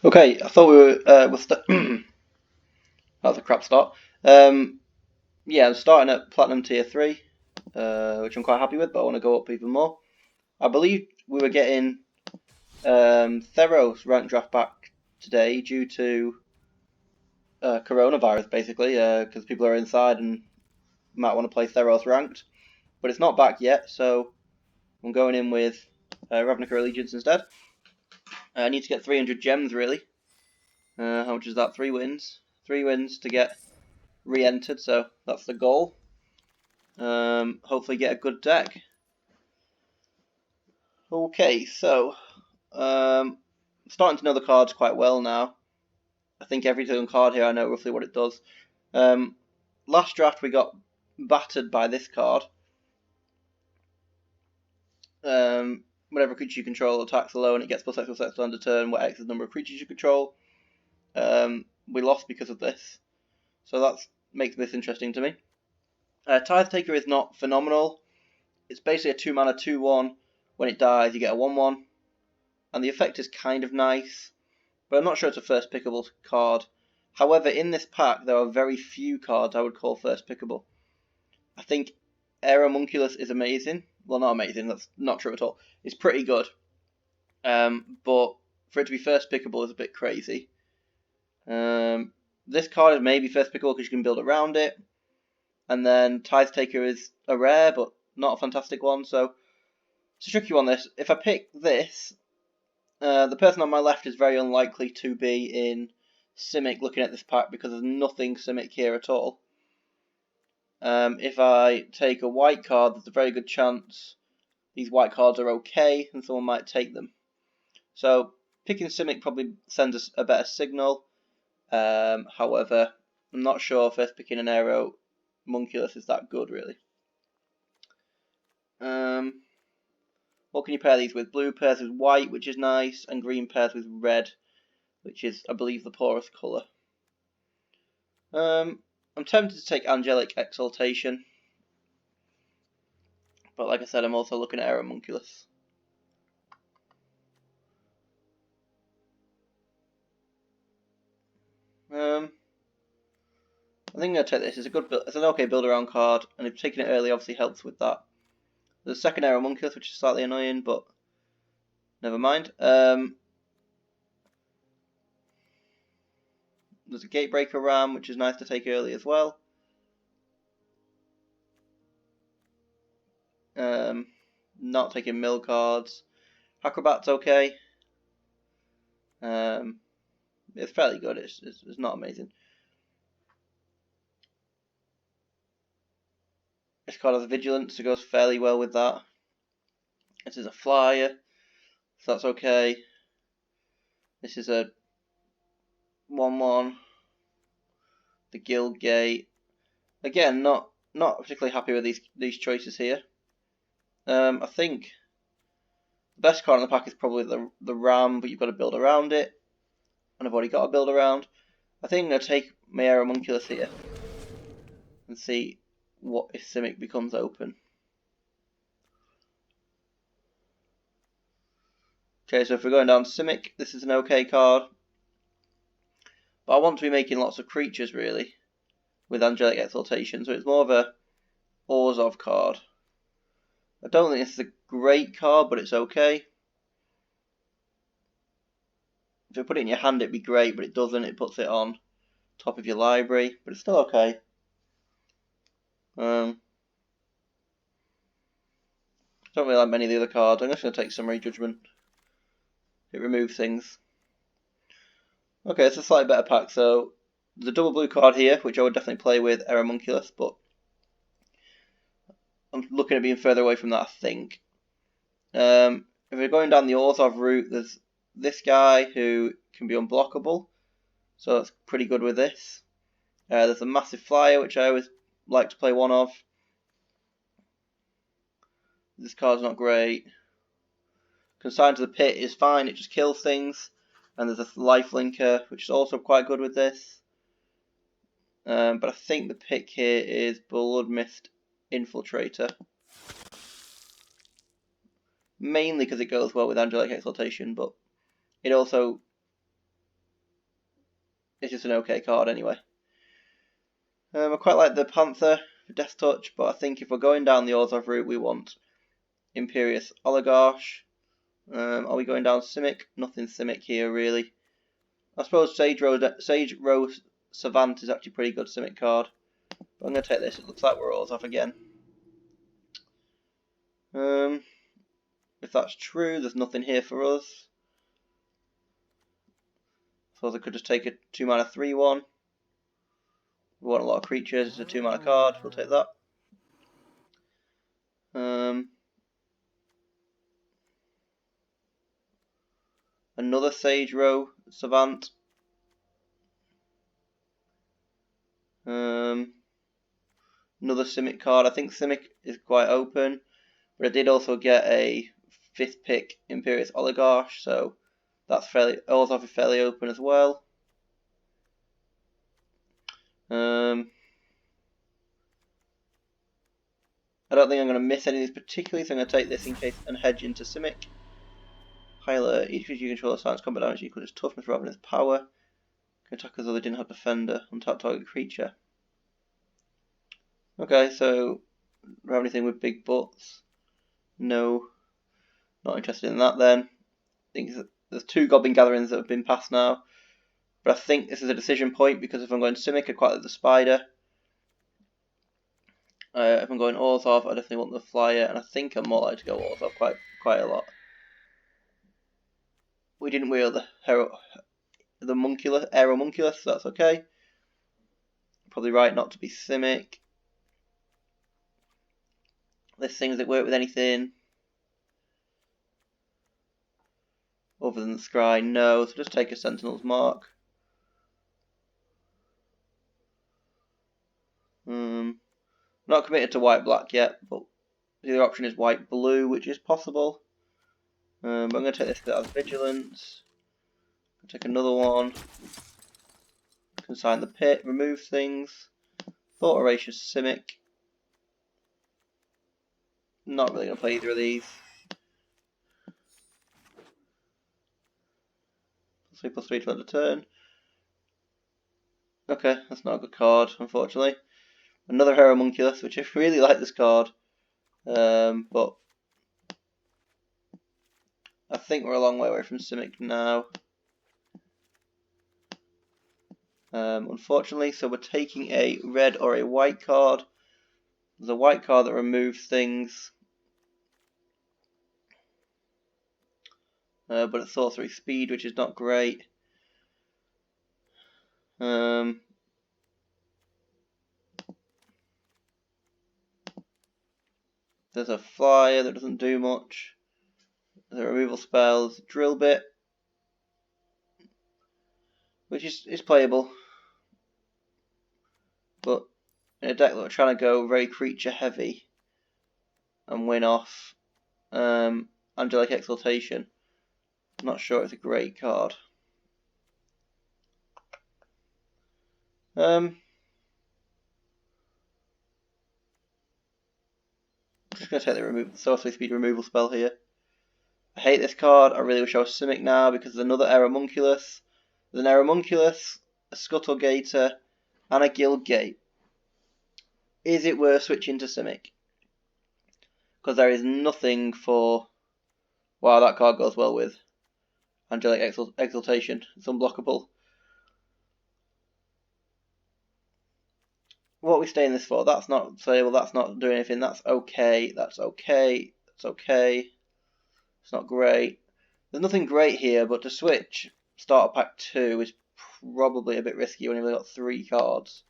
Okay, I thought we were that was a crap start. Yeah, I'm starting at Platinum Tier 3, which I'm quite happy with, but I want to go up even more. I believe we were getting Theros rank draft back today due to coronavirus, basically, because people are inside and might want to play Theros ranked. But it's not back yet, so I'm going in with Ravnica Allegiance instead. I need to get 300 gems, really. How much is that? 3 wins. 3 wins to get re-entered, so that's the goal. Hopefully get a good deck. Okay, so starting to know the cards quite well now. I think every single card here I know roughly what it does. Last draft we got battered by this card. Whenever creature you control attacks alone, it gets +X under turn, where X is the number of creatures you control. We lost because of this, so that makes this interesting to me. Tithe Taker is not phenomenal. It's basically a 2-mana 2/1. When it dies, you get a 1/1, and the effect is kind of nice, but I'm not sure it's a first pickable card. However, in this pack, there are very few cards I would call first pickable. I think Aeromunculus is amazing. Well, not amazing, that's not true at all. It's pretty good, but for it to be first pickable is a bit crazy. This card is maybe first pickable because you can build around it, and then Tithe Taker is a rare, but not a fantastic one, so it's a tricky one. This, if I pick this, the person on my left is very unlikely to be in Simic looking at this pack because there's nothing Simic here at all. If I take a white card, there's a very good chance these white cards are okay and someone might take them. So picking Simic probably sends us a better signal. However, I'm not sure first picking an Aeromunculus is that good really. What can you pair these with? Blue pairs with white, which is nice, and green pairs with red, which is, I believe, the poorest colour. I'm tempted to take Angelic Exaltation, but like I said, I'm also looking at Aeromunculus. I think I'm going to take this. It's a good, it's an okay build around card, and if taking it early obviously helps with that. There's a second Aeromunculus, which is slightly annoying, but never mind. There's a Gatebreaker Ram, which is nice to take early as well. Not taking mill cards. Acrobat's okay. It's fairly good. It's not amazing. This card has Vigilance, so it goes fairly well with that. This is a flyer, so that's okay. This is a 1/1. The Guild Gate. Again, not particularly happy with these choices here. I think the best card in the pack is probably the Ram, but you've got to build around it, and I've already got to build around. I think I'm going to take my Aeromunculus here and see what if Simic becomes open. Okay, so if we're going down Simic, this is an okay card. But I want to be making lots of creatures, really, with Angelic Exaltation, so it's more of a Orzhov card. I don't think this is a great card, but it's okay. If you put it in your hand, it'd be great, but it doesn't. It puts it on top of your library, but it's still okay. Don't really like many of the other cards. I'm just going to take Summary Judgment. It removes things. Okay, it's a slightly better pack. So there's a double blue card here, which I would definitely play with Aeromunculus, but I'm looking at being further away from that, I think. If we're going down the Orzhov route, there's this guy who can be unblockable, so that's pretty good with this. There's a massive flyer, which I always like to play one of. This card's not great. Consigned to the Pit is fine, it just kills things. And there's a Lifelinker, which is also quite good with this. But I think the pick here is Bloodmist Infiltrator. Mainly because it goes well with Angelic Exaltation, but it also it's just an okay card anyway. I quite like the Panther for Death Touch, but I think if we're going down the Orzhov route, we want Imperious Oligarch. Are we going down Simic? Nothing Simic here, really. I suppose Sage Rose Savant is actually a pretty good Simic card. But I'm going to take this. It looks like we're Orzhov again. If that's true, there's nothing here for us. So I could just take a 2-mana 3/1. We want a lot of creatures. It's a 2-mana card. We'll take that. Another Sage Row Savant. Another Simic card. I think Simic is quite open, but I did also get a 5th pick Imperious Oligarch, so that's Orzhov is fairly open as well. I don't think I'm going to miss any of these particularly, so I'm going to take this in case and hedge into Simic. High alert. Each creature you control assigns combat damage equal to its toughness rather than its power. Can attack as though they didn't have defender. Untap target creature. Okay, so do we have anything with big butts? No. Not interested in that then. I think there's 2 Goblin Gatherings that have been passed now. But I think this is a decision point because if I'm going Simic, I quite like the Spider. If I'm going Orzhov, I definitely want the Flyer, and I think I'm more likely to go Orzhov quite a lot. We didn't wheel the Aeromunculus, so that's okay. Probably right not to be Simic. This thing, does it work with anything other than the Scry? No, so just take a Sentinel's Mark. Not committed to white-black yet, but the other option is white-blue, which is possible. But I'm going to take this because it has Vigilance. Take another one. Consign the Pit, remove things. Thought Voracious Simic. Not really going to play either of these. +3/+3 to end the turn. Okay, that's not a good card, unfortunately. Another Aeromunculus, which I really like this card. But I think we're a long way away from Simic now. Unfortunately, so we're taking a red or a white card. There's a white card that removes things. But it's sorcery speed, which is not great. There's a flyer that doesn't do much. The removal spells, drill bit, which is playable. But in a deck that we're trying to go very creature heavy and win off Angelic Exaltation, I'm not sure it's a great card. I'm just going to take the sorcery speed removal spell here. I hate this card. I really wish I was Simic now because there's another Aeromunculus. There's an Aeromunculus, a Scuttlegator, and a Guildgate. Is it worth switching to Simic? Because there is nothing for... Wow, that card goes well with Angelic Exaltation. It's unblockable. What are we staying this for? That's not playable, that's not doing anything, that's okay, that's okay, that's okay. It's not great. There's nothing great here, but to switch Starter Pack 2 is probably a bit risky when you've only got 3 cards.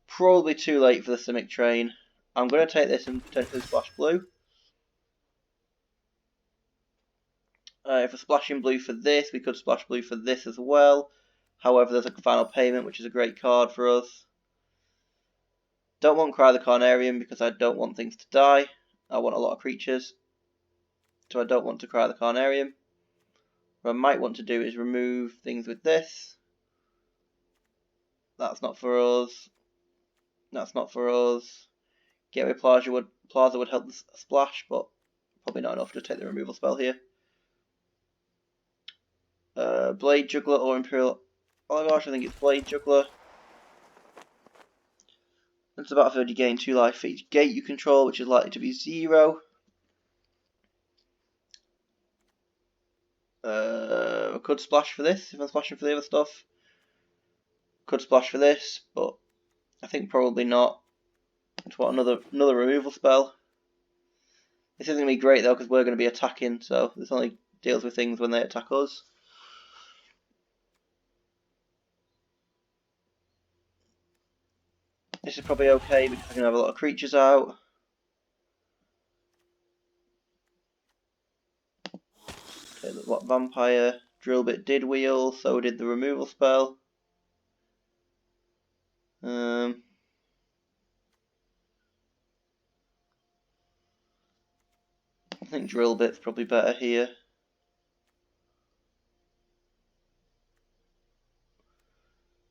Probably too late for the Simic train. I'm going to take this and potentially splash blue. If we're splashing blue for this, we could splash blue for this as well. However, there's a final payment, which is a great card for us. Don't want Cry the Carnarium because I don't want things to die. I want a lot of creatures. So I don't want to Cry the Carnarium. What I might want to do is remove things with this. That's not for us. That's not for us. Gateway Plaza would help the splash, but probably not enough to take the removal spell here. Blade Juggler or Imperial Oh gosh, I think it's Blade Juggler. It's about a third. You gain 2 life for each gate you control, which is likely to be 0. I could splash for this if I'm splashing for the other stuff. Could splash for this, but I think probably not. It's what another removal spell. This isn't going to be great though because we're going to be attacking, so this only deals with things when they attack us. This is probably okay because I can have a lot of creatures out. Okay, what vampire drill bit did wheel, so did the removal spell. I think drill bit's probably better here.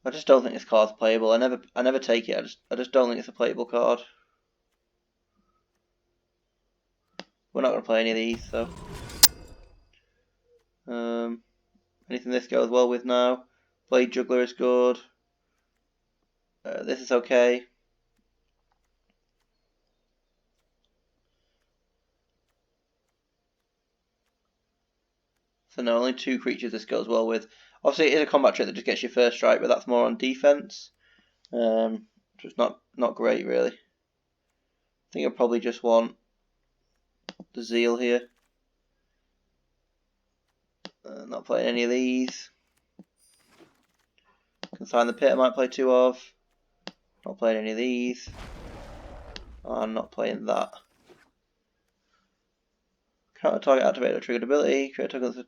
I just don't think this card's playable. I never take it. I just don't think it's a playable card. We're not going to play any of these, so. Anything this goes well with now. Blade Juggler is good. This is okay. So no, only 2 creatures this goes well with. Obviously, it is a combat trick that just gets you first strike, but that's more on defense. So it's not great really. I think I probably just want the Zeal here. Not playing any of these. Consign the Pit I might play 2 of. Not playing any of these. I'm not playing that. Counter target activate or triggered ability. Create a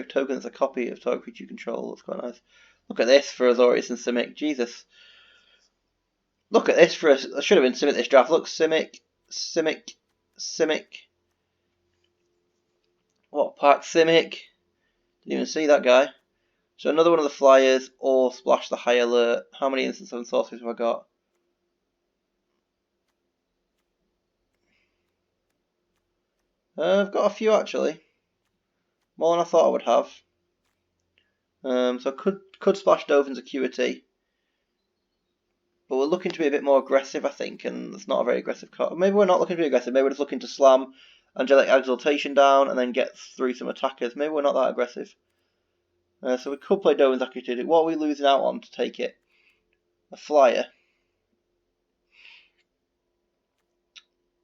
token that's a copy of target creature you control. That's quite nice. Look at this for Azorius and Simic. Jesus. Look at this for us. I should have been Simic this draft. Look, Simic. What pack? Simic. Didn't even see that guy. So another one of the flyers or splash the high alert. How many instant 7 sorceries have I got? I've got a few actually. More than I thought I would have. So I could splash Dovin's Acuity. But we're looking to be a bit more aggressive, I think, and it's not a very aggressive card. Maybe we're not looking to be aggressive. Maybe we're just looking to slam Angelic Exaltation down and then get through some attackers. Maybe we're not that aggressive. So we could play Dovin's Acuity. What are we losing out on to take it? A flyer.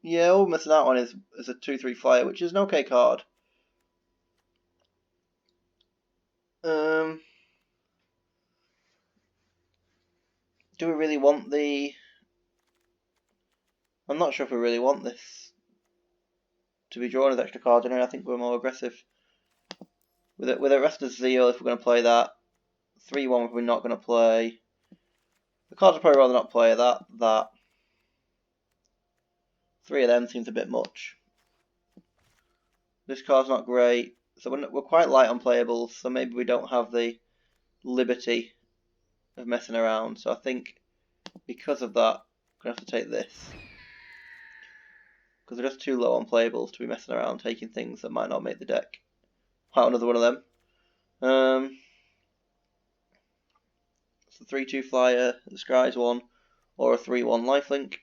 Yeah, all we're missing out on is a 2/3 flyer, which is an okay card. Do we really want the... I'm not sure if we really want this to be drawn as extra cards. I think we're more aggressive. With the rest of Zeal, if we're going to play that. 3/1 we're not going to play. The cards would probably rather not play that. 3 of them seems a bit much. This card's not great. So we're quite light on playables, so maybe we don't have the liberty of messing around. So I think because of that, I'm going to have to take this. Because they're just too low on playables to be messing around taking things that might not make the deck. Wow, another one of them. It's a 3/2 flyer, the Scry's one, or a 3/1 lifelink.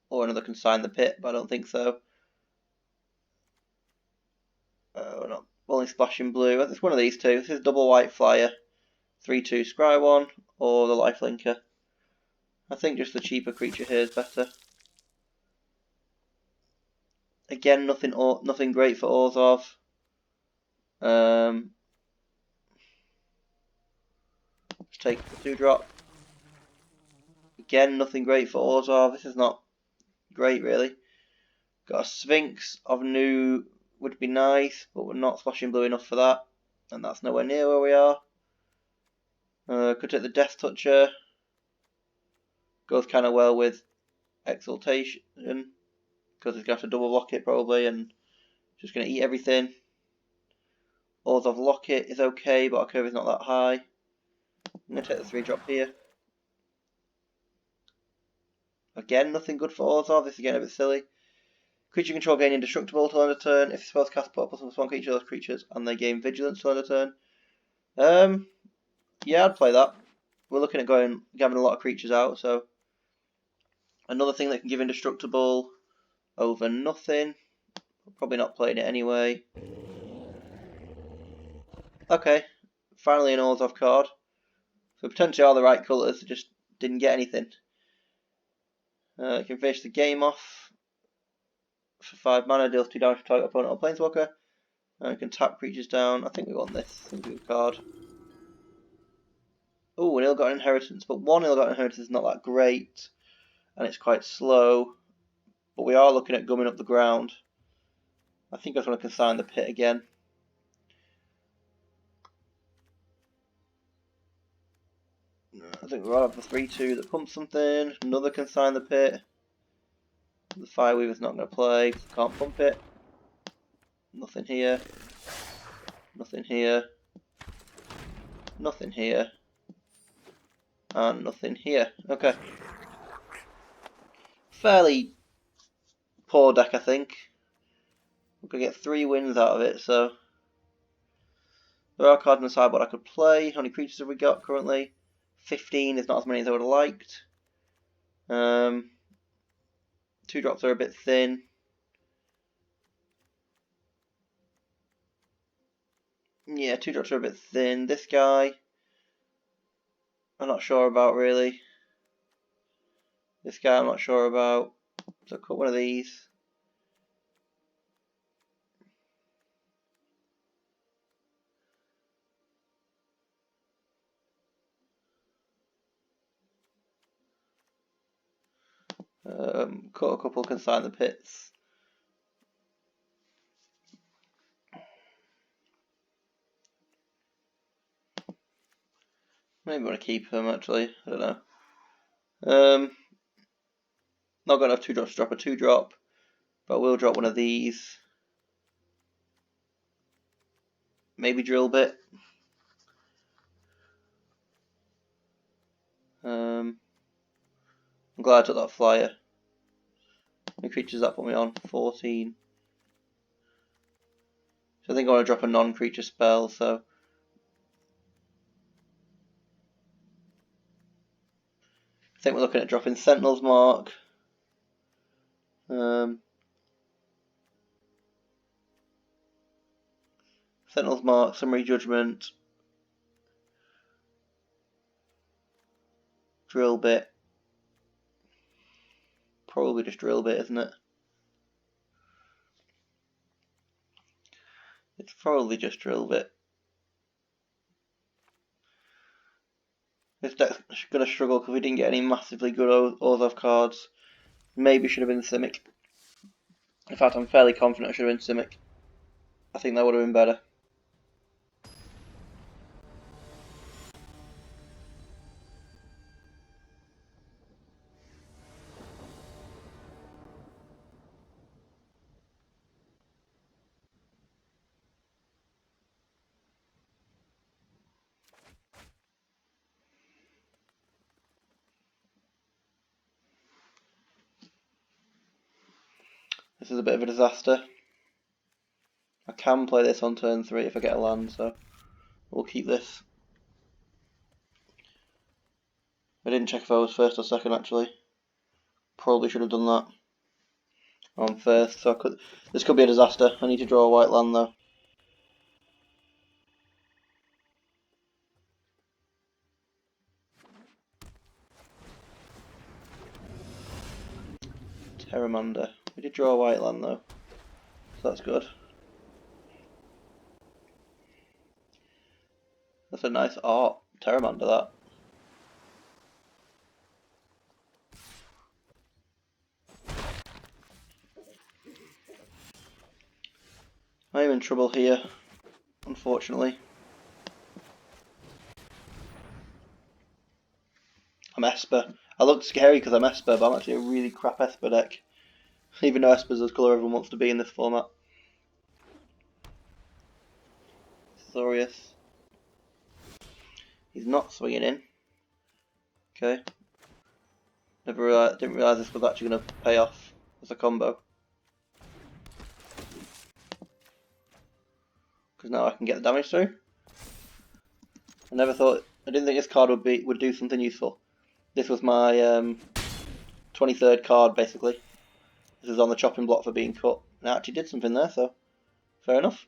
Or another Consign the Pit, but I don't think so. We're not only splashing blue. It's one of these two. This is double white flyer, 3/2 Scry one, or the lifelinker. I think just the cheaper creature here is better. Again, nothing great for Orzhov. Let's take the 2-drop. Again, nothing great for Orzhov. This is not great, really. Got a Sphinx of New would be nice, but we're not splashing blue enough for that, and that's nowhere near where we are. Could take the Death Toucher. Goes kind of well with Exaltation, because he's going to have to double block it probably, and just going to eat everything. Orzhov Locket is okay, but our curve is not that high. I'm going to take the 3-drop here. Again, nothing good for Orzhov. This is getting a bit silly. Creature control gain indestructible till end of turn. If spells cast put plus one creature those creatures and they gain vigilance till end of turn. Yeah, I'd play that. We're looking at giving a lot of creatures out, so another thing that can give indestructible over nothing. Probably not playing it anyway. Okay, finally an Orzhov card. So potentially all the right colours, just didn't get anything. Can finish the game off for 5 mana, deals 2 damage to target opponent or planeswalker. Can tap creatures down. I think we want this. I think we have a card. Oh, an Ill-Gotten Inheritance, but one Ill-Gotten Inheritance is not that great, and it's quite slow. But we are looking at gumming up the ground. I think I just want to consign the pit again. I think we'll have the 3/2 that pumps something. Another consign the pit. The Fireweaver's not going to play because I can't pump it. Nothing here. Nothing here. Nothing here. And nothing here. Okay. Fairly poor deck, I think. We're going to get 3 wins out of it, so. There are cards in the sideboard I could play. How many creatures have we got currently? 15 is not as many as I would have liked. 2 drops are a bit thin. Yeah, 2 drops are a bit thin. This guy, I'm not sure about really. This guy I'm not sure about. So cut one of these. Cut a couple, consign the pits. Maybe want to keep him actually. I don't know. Not got enough 2 drops to drop a 2 drop, but we'll drop one of these. Maybe drill bit. I'm glad I took that flyer. How many creatures that put me on? 14. So I think I want to drop a non-creature spell, so. I think we're looking at dropping Sentinel's Mark. Sentinel's Mark, Summary Judgment, Drill Bit. Probably just Drill Bit, isn't it? It's probably just Drill Bit. This deck's going to struggle because we didn't get any massively good Orzhov cards. Maybe should have been Simic. In fact, I'm fairly confident I should have been Simic. I think that would have been better. This is a bit of a disaster. I can play this on turn 3 if I get a land, so we'll keep this. I didn't check if I was first or second actually. Probably should have done that. I'm first, so this could be a disaster. I need to draw a white land though. Terramander. We did draw a white land though, so that's good. That's a nice art. Terramander, that. I am in trouble here, unfortunately. I'm Esper. I look scary because I'm Esper, but I'm actually a really crap Esper deck. Even though Esper's the colour everyone wants to be in this format. Thorius. He's not swinging in. Okay. Didn't realise this was actually going to pay off as a combo. because now I can get the damage through. I didn't think this card would do something useful. This was my 23rd card basically. This is on the chopping block for being cut. And it actually did something there, so fair enough.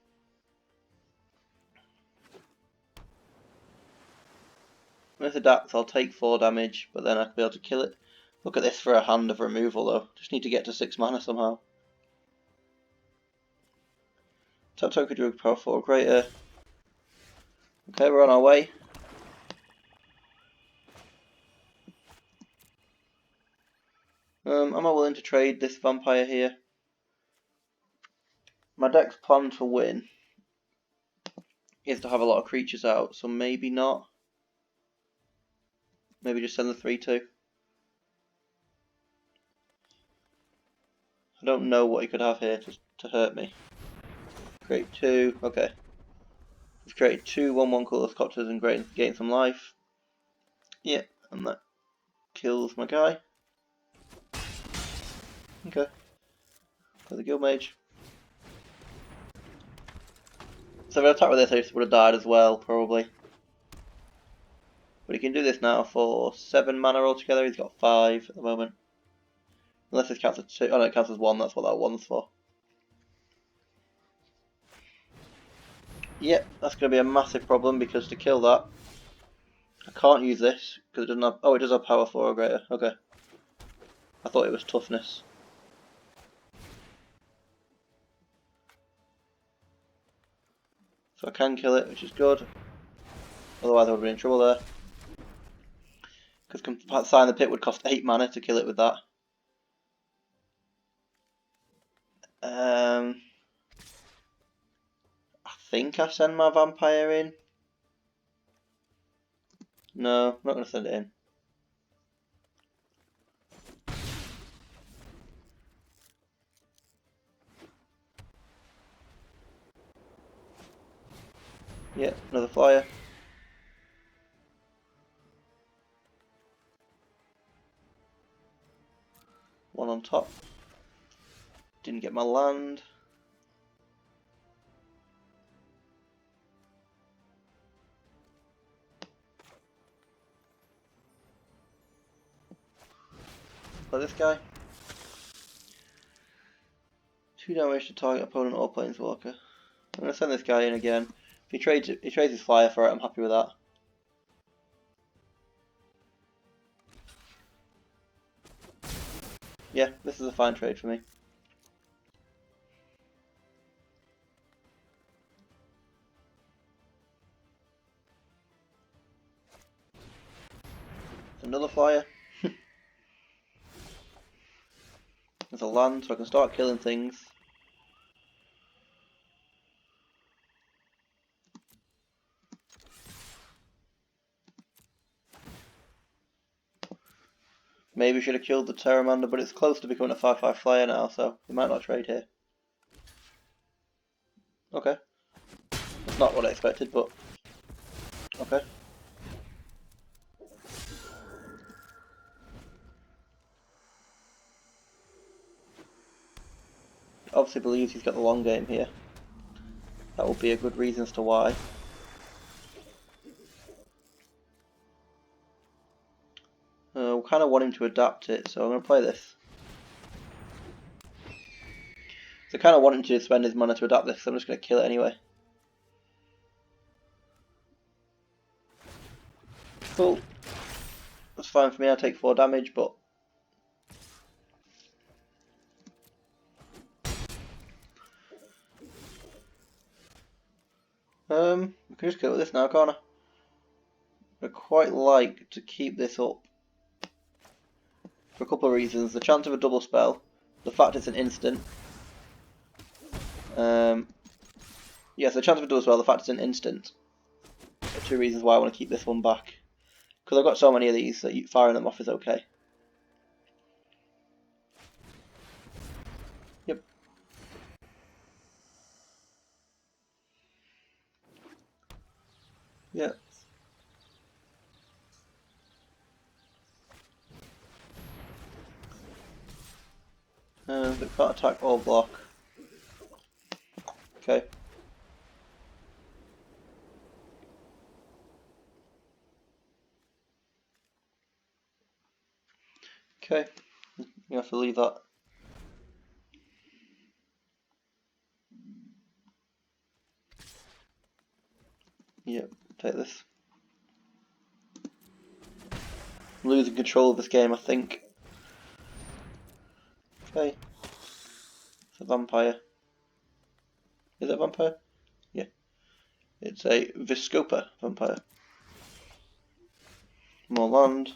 With adapts, I'll take 4 damage, but then I'll be able to kill it. Look at this for a hand of removal though. Just need to get to 6 mana somehow. Tap token to power 4 greater. Okay, we're on our way. Am I willing to trade this vampire here? My deck's plan to win is to have a lot of creatures out, so maybe not. Maybe just send the 3/2. I don't know what he could have here to hurt me. Create 2, okay. He's created 2 1/1 colorless copters and gain some life. Yeah, and that kills my guy. Okay. Got the guild mage. So if I attack with this, I just would have died as well, probably. But he can do this now for 7 mana altogether. He's got 5 at the moment. Unless this counts as 2. Oh no, it counts as 1. That's what that 1's for. Yep, that's going to be a massive problem because to kill that, I can't use this because it doesn't have. Oh, it does have power 4 or greater. Okay. I thought it was toughness. So I can kill it, which is good. Otherwise, I would have been in trouble there. Because Sign the Pit would cost 8 mana to kill it with that. I think I send my vampire in. No, I'm not going to send it in. Yeah, another flyer. One on top. Didn't get my land. Play this guy. 2 damage to target opponent or planeswalker. I'm going to send this guy in again. If he trades his flyer for it, I'm happy with that. Yeah, this is a fine trade for me. Another flyer. There's a land, so I can start killing things. Maybe should have killed the Terramander, but it's close to becoming a 5/5 flyer now, so we might not trade here. Okay. That's not what I expected, but okay. He obviously believes he's got the long game here. That will be a good reason as to why. We kind of want him to adapt it, so I'm going to play this. So I kind of want him to spend his mana to adapt this, so I'm just going to kill it anyway. Cool. That's fine for me, I take 4 damage, but... I can just kill it with this now, can't I? I'd quite like to keep this up. For a couple of reasons. The chance of a double spell, the fact it's an instant. Yes, the chance of a double spell, the fact it's an instant. Are 2 reasons why I want to keep this one back. Because I've got so many of these that firing them off is okay. Yep. Yeah. They can't attack or block. Okay. Okay, you have to leave that. Yep, take this. I'm losing control of this game, I think. Okay. It's a vampire. Is it a vampire? Yeah. It's a Viscopa vampire. More land.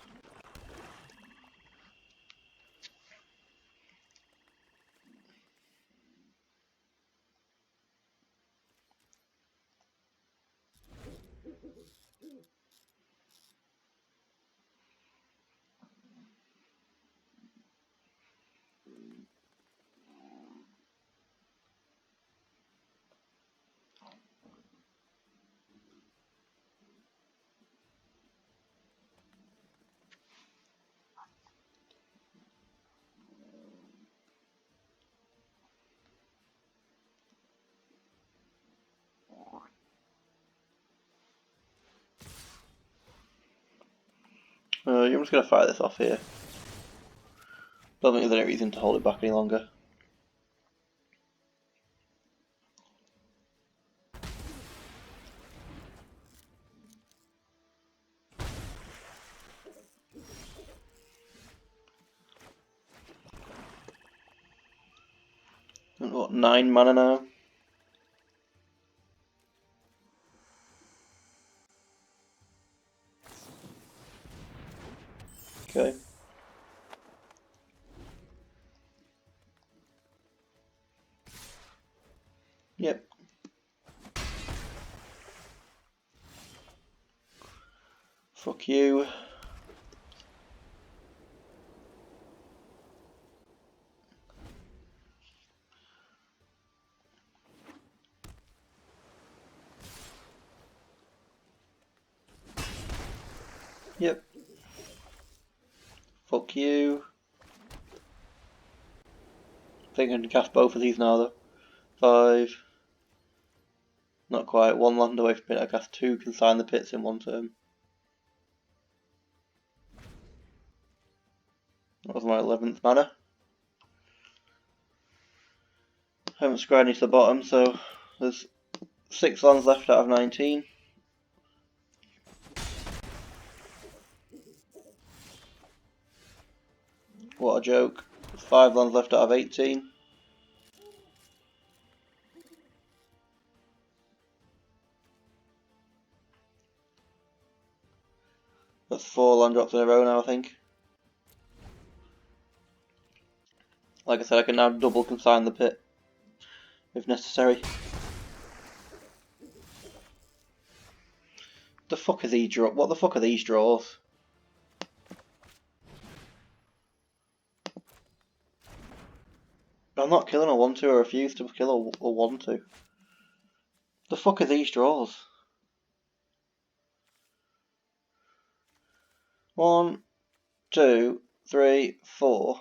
I'm just going to fire this off here. Don't think there's any reason to hold it back any longer. And what, 9 mana now? Okay. Yep. Fuck you. Yep. Fuck you. I think I can cast both of these now though. 5. Not quite. 1 land away from it. I cast 2, consign the pits in 1 turn. That was my 11th mana. I haven't scryed any to the bottom, so there's 6 lands left out of 19. What a joke. There's 5 lands left out of 18. That's 4 land drops in a row now, I think. Like I said, I can now double consign the pit if necessary. The fuck are these draws? What the fuck are these draws? I'm not killing a 1-2, I refuse to kill a 1-2. The fuck are these draws? 1, 2, 3, 4.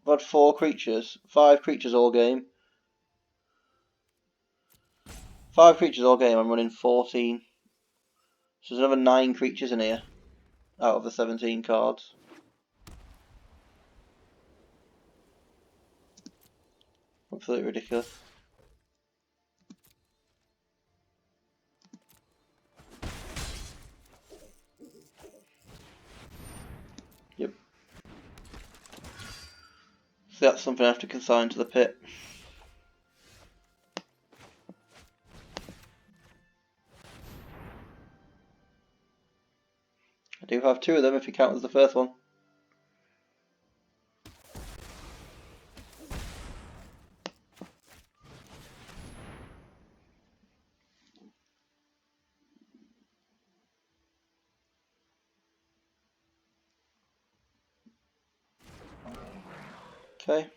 I've had 4 creatures. 5 creatures all game. 5 creatures all game, I'm running 14. So there's another 9 creatures in here. Out of the 17 cards. Absolutely ridiculous. Yep. So that's something I have to consign to the pit. I do have 2 of them if you count as the first one. Okay.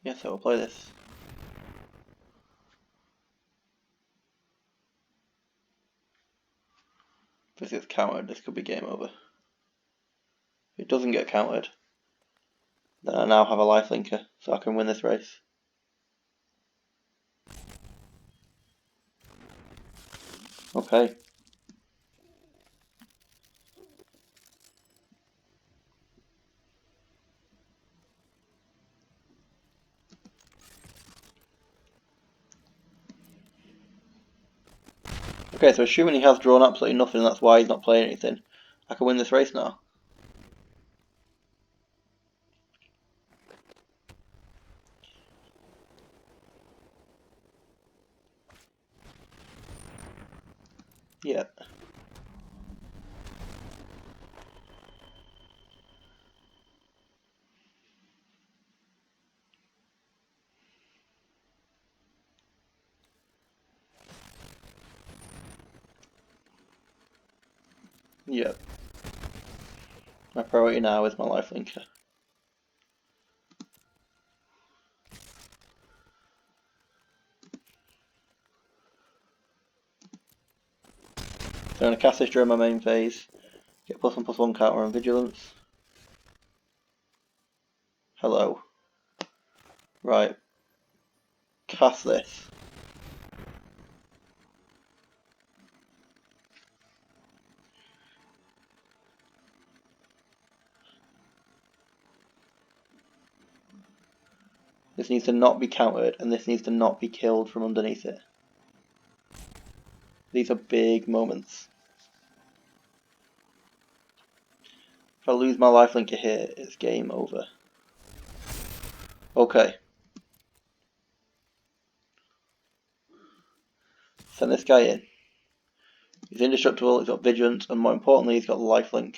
Yes, I will play this. If this gets countered, this could be game over. If it doesn't get countered, then I now have a lifelinker, so I can win this race. Okay. Okay, so assuming he has drawn absolutely nothing, and that's why he's not playing anything, I can win this race now. Yeah. Yep. My priority now is my lifelinker. So I'm going to cast this during my main phase. Get +1/+1 counter on vigilance. Hello. Right. Cast this. This needs to not be countered, and this needs to not be killed from underneath it. These are big moments. If I lose my lifelinker here, it's game over. Okay. Send this guy in. He's indestructible, he's got vigilance, and more importantly, he's got lifelink.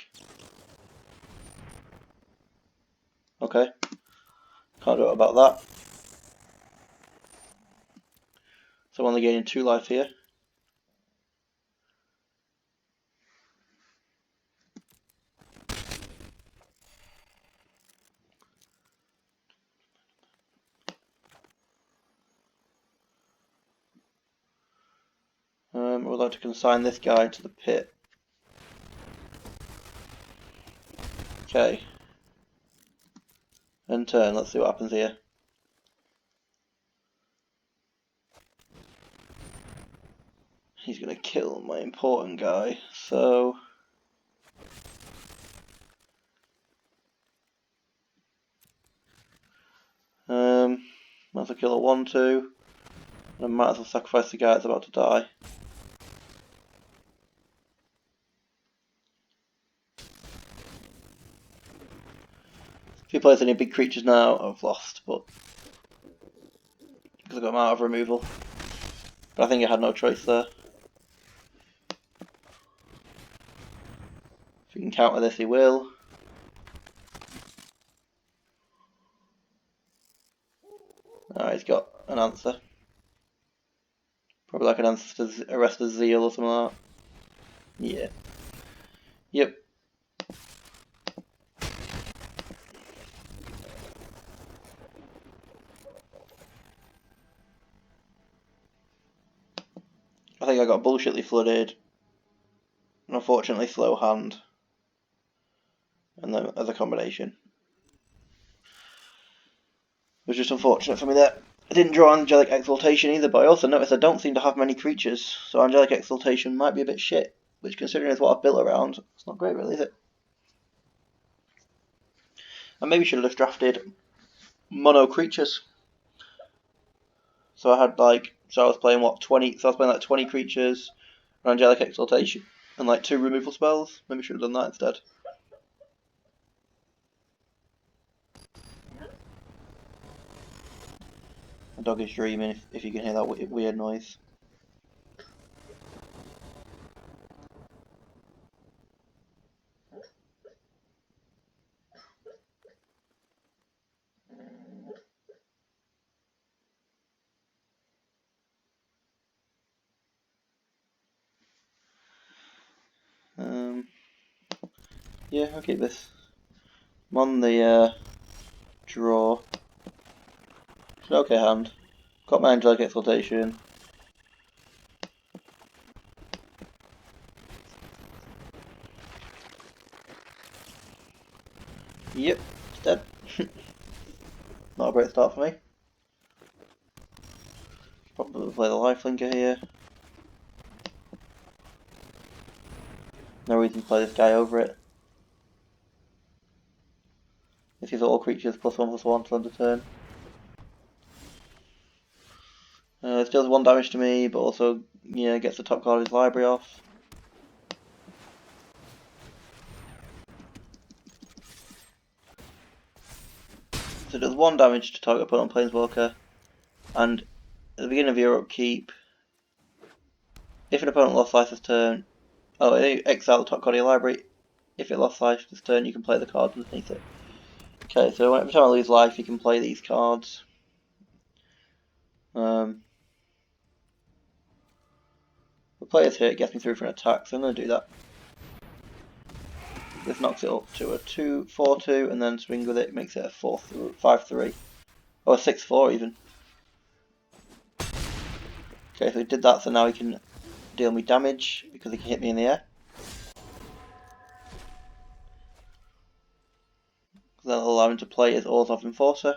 Okay. Can't do it about that. So I'm only gaining 2 life here. I would like to consign this guy to the pit. Okay. End turn, let's see what happens here. He's gonna kill my important guy, so... might as well kill a 1-2. And I might as well sacrifice the guy that's about to die. If he plays any big creatures now, I've lost, but... because I got him out of removal. But I think I had no choice there. If he can counter this, he will. He's got an answer. Probably like an answer to Arrest the Zeal or something like that. Yeah. Yep. I think I got bullshitly flooded. And unfortunately slow hand. And then as a combination. It was just unfortunate for me that I didn't draw Angelic Exaltation either, but I also noticed I don't seem to have many creatures, so Angelic Exaltation might be a bit shit, which considering is what I've built around, it's not great really, is it? I maybe should have just drafted mono creatures. So I had so I was playing what, 20, so I was playing like 20 creatures, Angelic Exaltation, and like 2 removal spells. Maybe I should have done that instead. My dog is dreaming if you can hear that weird noise. Yeah, I'll keep this. I'm on the draw. It's an okay hand. Got my Angelic Exaltation. Yep, it's dead. Not a great start for me. Probably play the Lifelinker here. No reason to play this guy over it. This is all creatures +1/+1 till end of turn. It deals 1 damage to me, but also gets the top card of his library off. So it does 1 damage to target opponent Planeswalker, and at the beginning of your upkeep, if an opponent lost life this turn, exile the top card of your library. If it lost life this turn, you can play the cards underneath it. Okay, so every time I lose life, you can play these cards. The player's hit gets me through for an attack, so I'm going to do that. This knocks it up to a 4/2, and then swing with it makes it a 5/3. Or a 6/4 even. Okay, so he did that, so now he can deal me damage because he can hit me in the air. That'll allow him to play his Orzhov Enforcer.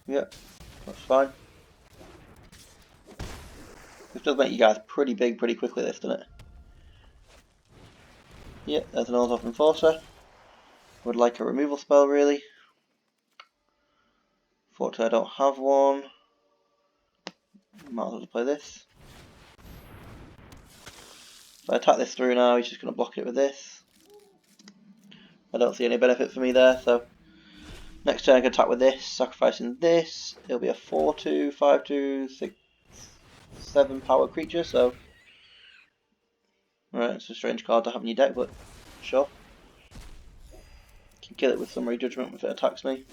Yep, that's fine. This does make you guys pretty big pretty quickly, this, doesn't it? Yep, there's an Orzhov Enforcer. Would like a removal spell, really. Fortunately, I don't have one. Might as well play this. If I attack this through now, he's just going to block it with this. I don't see any benefit for me there, so next turn I can attack with this, sacrificing this. It'll be a 4/2, 5/2, 6, 7 power creature, so alright, it's a strange card to have in your deck, but sure. Can kill it with Summary Judgment if it attacks me.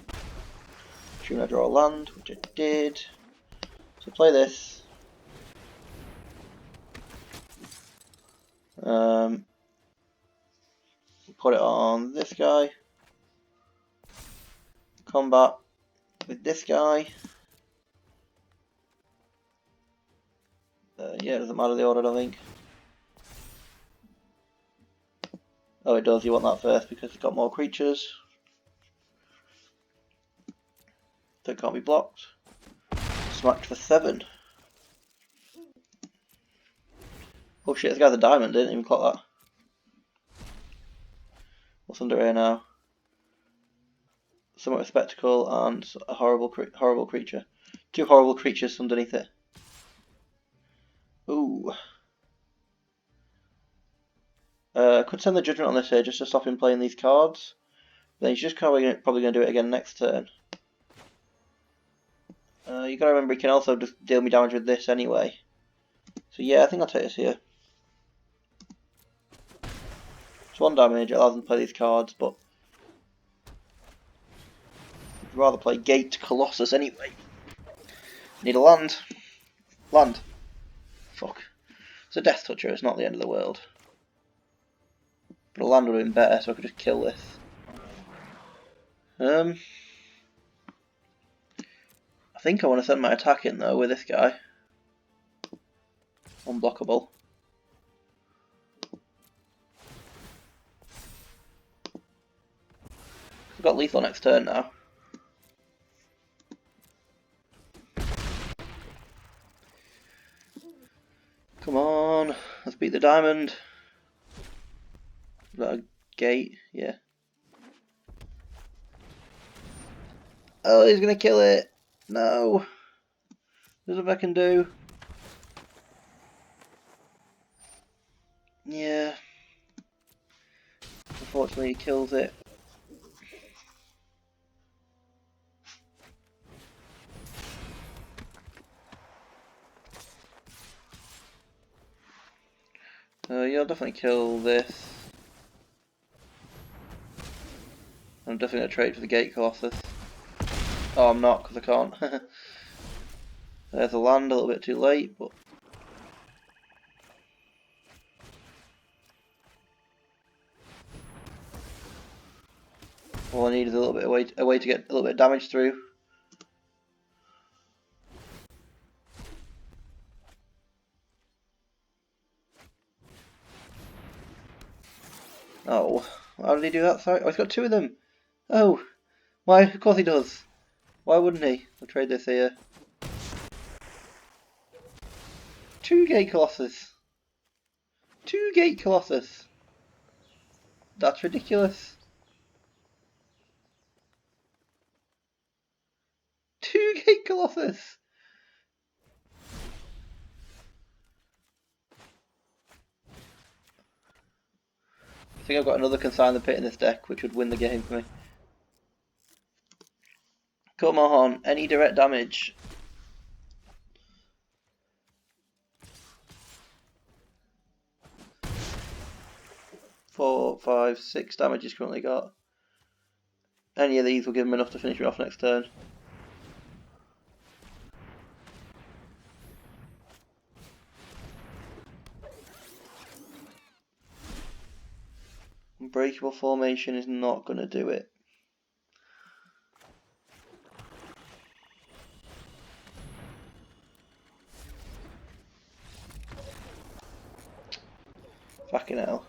Assuming I draw a land, which I did. So play this. Put it on this guy. Combat with this guy. Yeah, it doesn't matter the order, I don't think. Oh, it does. You want that first because it's got more creatures. So it can't be blocked. Smacked for 7. Oh shit, this guy's a diamond, didn't even clock that. What's under here now? Somewhat of Spectacle and a horrible creature. 2 horrible creatures underneath it. Ooh. Could send the Judgment on this here just to stop him playing these cards. Then he's just probably going to do it again next turn. You gotta remember he can also just deal me damage with this anyway. So yeah, I think I'll take this here. It's 1 damage, it allows him to play these cards, but I'd rather play Gate Colossus anyway. Need a land. Land. Fuck. It's a Death Toucher, it's not the end of the world. But a land would have been better, so I could just kill this. I think I want to send my attack in though with this guy. Unblockable. I've got lethal next turn now. Come on, let's beat the diamond. Is that a gate? Yeah. Oh, he's gonna kill it. No. There's what I can do. Yeah. Unfortunately, he kills it. Yeah, I'll definitely kill this. I'm definitely going to trade for the Gate Colossus. Oh, I'm not, because I can't. There's a land, a little bit too late, but... All I need is a little bit a way to get a little bit of damage through. Oh, how did he do that? Sorry, oh, he's got two of them. Oh, why? Of course he does. Why wouldn't he? We'll trade this here. 2 Gate Colossus. 2 Gate Colossus. That's ridiculous. 2 Gate Colossus. I think I've got another Consign the Pit in this deck, which would win the game for me. Come on, any direct damage. 4, 5, 6 damage he's currently got. Any of these will give him enough to finish me off next turn. Unbreakable Formation is not going to do it. Fucking hell.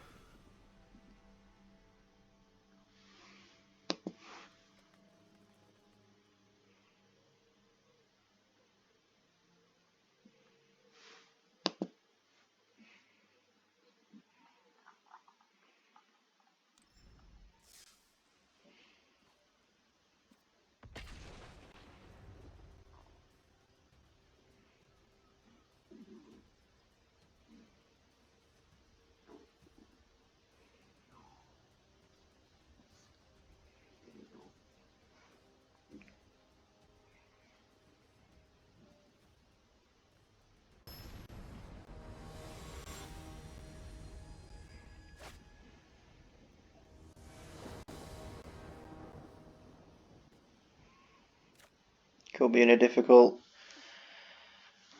Could be in a difficult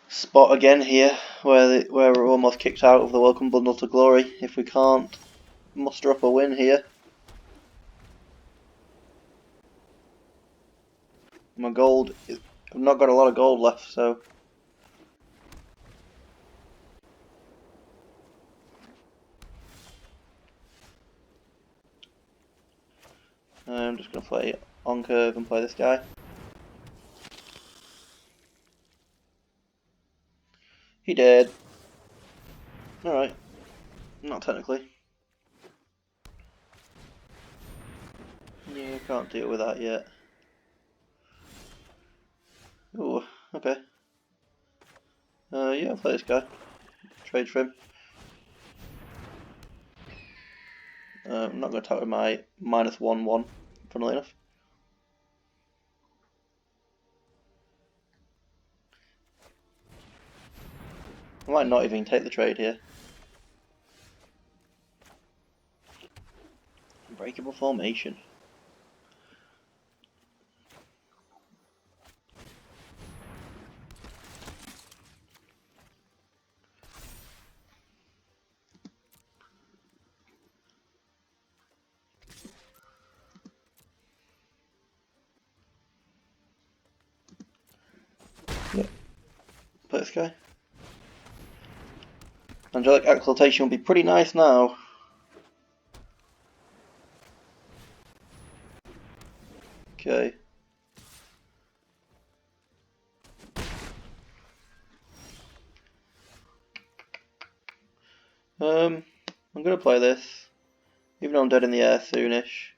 spot again here, where we're almost kicked out of the Welcome Bundle to Glory if we can't muster up a win here. My gold, I've not got a lot of gold left, so I'm just going to play on curve and play this guy. He did. Alright. Not technically. Yeah, can't deal with that yet. Ooh, okay. Yeah, I'll play this guy. Trade for him. I'm not going to attack with my -1/1, funnily enough. I might not even take the trade here. Unbreakable Formation. Yep. Play this guy. Angelic Exaltation will be pretty nice now. Okay. I'm gonna play this, even though I'm dead in the air soonish.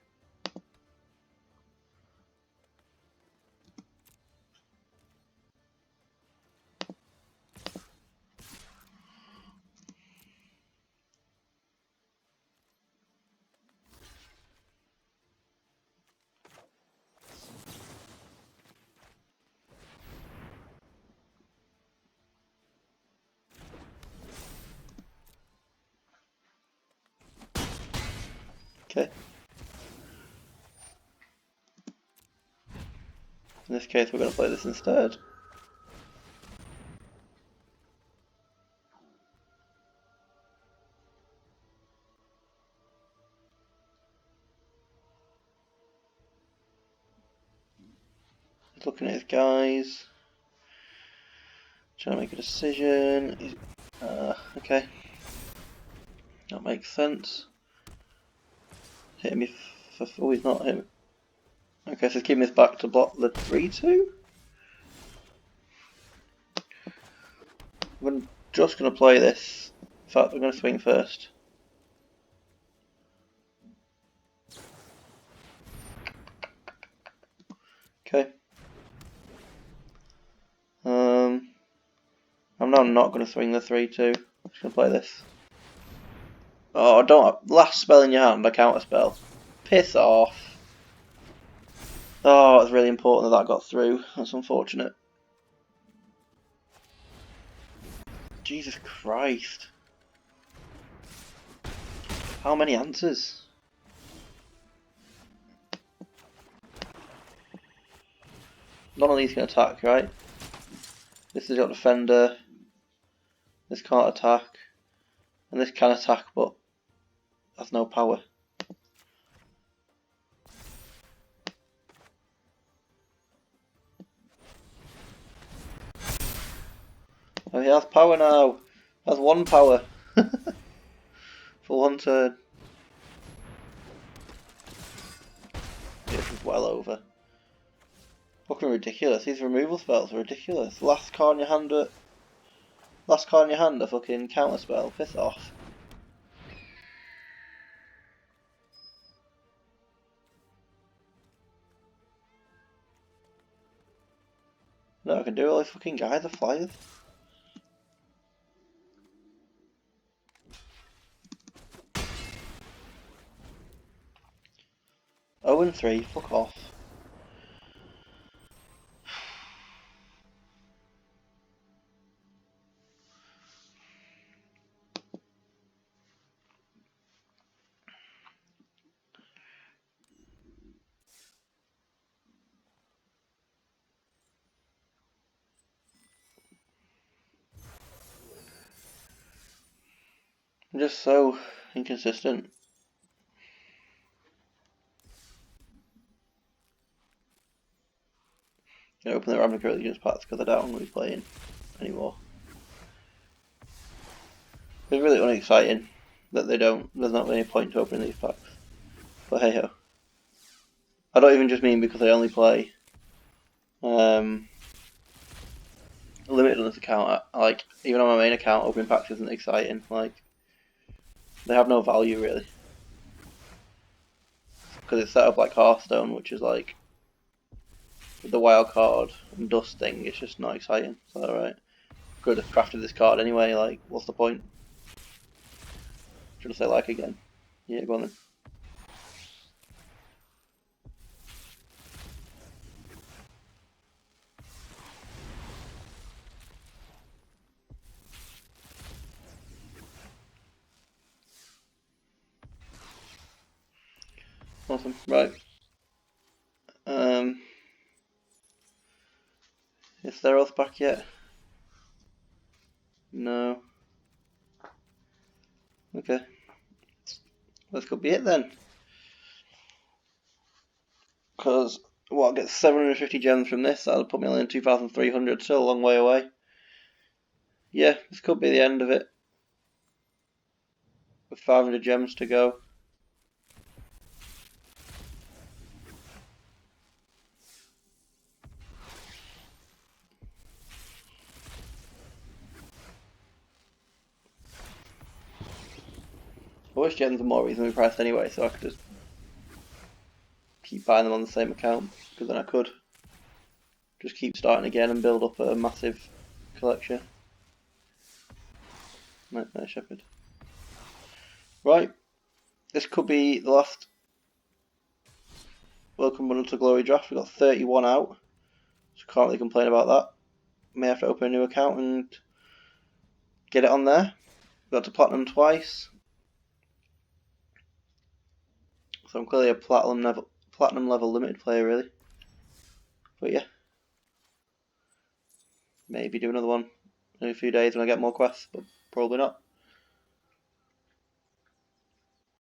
Okay. In this case, we're gonna play this instead. looking at his guys, trying to make a decision. Okay, that makes sense. Hitting me for... oh, he's not hitting me. Okay, so he's keeping us back to block the 3-2. I'm just going to play this. In fact, we're going to swing first. Okay. I'm now not going to swing the 3-2. I'm just going to play this. Oh, don't... last spell in your hand, a counter spell. Piss off. Oh, it's really important that got through. That's unfortunate. Jesus Christ. How many answers? None of these can attack, right? This has got defender. This can't attack. And this can attack, but has no power. Oh, he has power now. He has 1 power. For 1 turn. This is well over. Fucking ridiculous. These removal spells are ridiculous. Last card in your hand a fucking counter spell. Piss off. No, I can do all these fucking guys are flyers. Oh and 3, fuck off. I'm just so inconsistent. I'm gonna open the Ravnica Allegiance packs because I doubt I'm gonna be playing anymore. It's really unexciting that there's not any point to opening these packs. But hey ho. I don't even just mean because I only play limited on this account. Like, even on my main account, opening packs isn't exciting. Like, they have no value really. Because it's set up like Hearthstone, which is like with the wild card and dust thing, it's just not exciting. So alright. Could have crafted this card anyway, like, what's the point? Should I say like again? Yeah, go on then. Awesome, right. Is Theros back yet? No. Okay. This could be it then. Because, what, I get 750 gems from this, that'll put me only in 2,300, still a long way away. Yeah, this could be the end of it. With 500 gems to go. I wish gems are more reasonably priced anyway, so I could just keep buying them on the same account, because then I could just keep starting again and build up a massive collection. Nightmare Shepherd. Right, this could be the last Welcome Run to Glory draft. We've got 31 out, so can't really complain about that. May have to open a new account and get it on there. Got to Platinum twice. So I'm clearly a platinum level limited player really. But yeah. Maybe do another one in a few days when I get more quests, but probably not.